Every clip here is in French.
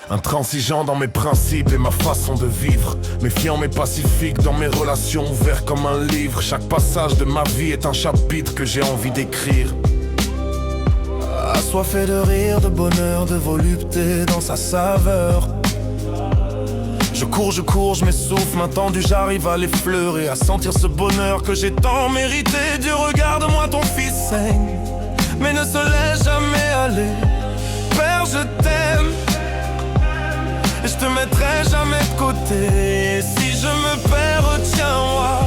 Intransigeant dans mes principes et ma façon de vivre, méfiant mais pacifique dans mes relations, ouvert comme un livre. Chaque passage de ma vie est un chapitre que j'ai envie d'écrire. Assoiffé de rire, de bonheur, de volupté dans sa saveur. Je cours, je m'essouffle, main tendue, j'arrive à l'effleurer, à sentir ce bonheur que j'ai tant mérité. Dieu, regarde-moi, ton fils saigne, mais ne se laisse jamais aller. Père, je t'aime, et je te mettrai jamais de côté. Et si je me perds, retiens-moi,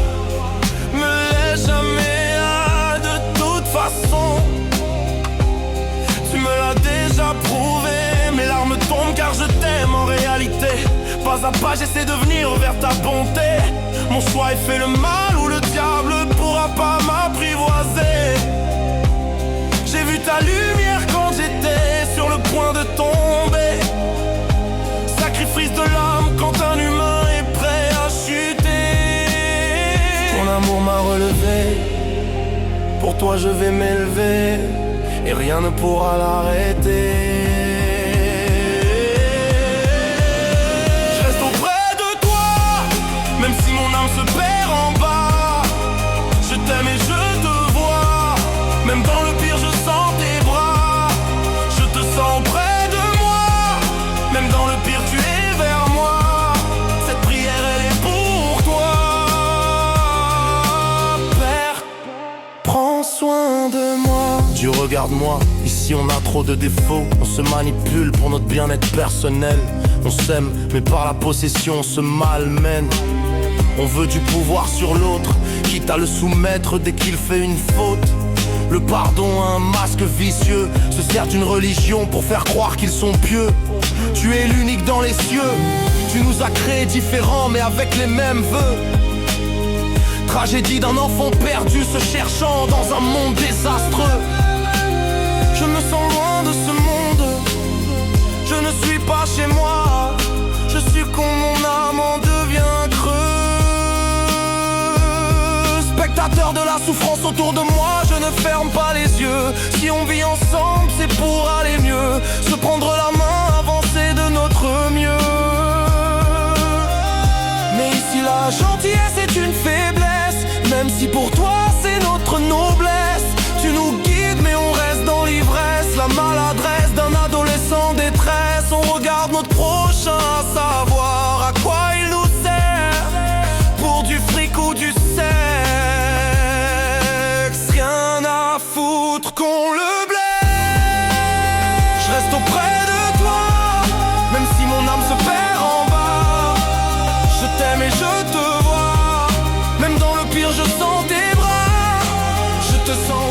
me laisse jamais. De toute façon, tu me l'as déjà prouvé. Mes larmes tombent car je t'aime en réalité. Pas à pas j'essaie de venir vers ta bonté. Mon choix est fait, le mal ou le diable pourra pas m'apprivoiser. J'ai vu ta lumière quand j'étais sur le point de tomber. Sacrifice de l'âme quand un humain est prêt à chuter. Ton amour m'a relevé, pour toi je vais m'élever, et rien ne pourra l'arrêter. Je reste auprès de toi, même si mon âme se perd en bas. Je t'aime et je te vois, même dans le pire je sens tes bras. Je te sens près de moi, même dans le pire tu es vers moi. Cette prière elle est pour toi. Père, prends soin de moi. Dieu, regarde-moi, ici on a trop de défauts. On se manipule pour notre bien-être personnel. On s'aime, mais par la possession on se malmène. On veut du pouvoir sur l'autre, quitte à le soumettre dès qu'il fait une faute. Le pardon a un masque vicieux, se sert d'une religion pour faire croire qu'ils sont pieux. Tu es l'unique dans les cieux, tu nous as créés différents mais avec les mêmes vœux. Tragédie d'un enfant perdu se cherchant dans un monde désastreux. Je me sens loin de ce monde, je ne suis pas chez moi. Je suis con, mon âme en devient creuse. Spectateur de la souffrance autour de moi, je ne ferme pas les yeux. Si on vit ensemble, c'est pour aller mieux. Se prendre la main, avancer de notre mieux. Mais ici la gentillesse est une faiblesse, même si pour toi c'est notre noblesse. Tu nous guides mais on reste dans l'ivresse, la maladresse d'un adolescent en détresse. On regarde notre prochain à savoir à quoi il nous sert, pour du fric ou du sexe. Rien à foutre qu'on le blesse. Je reste auprès de toi, même si mon âme se perd en bas. Je t'aime et je te vois, même dans le pire je sens tes bras. Je te sens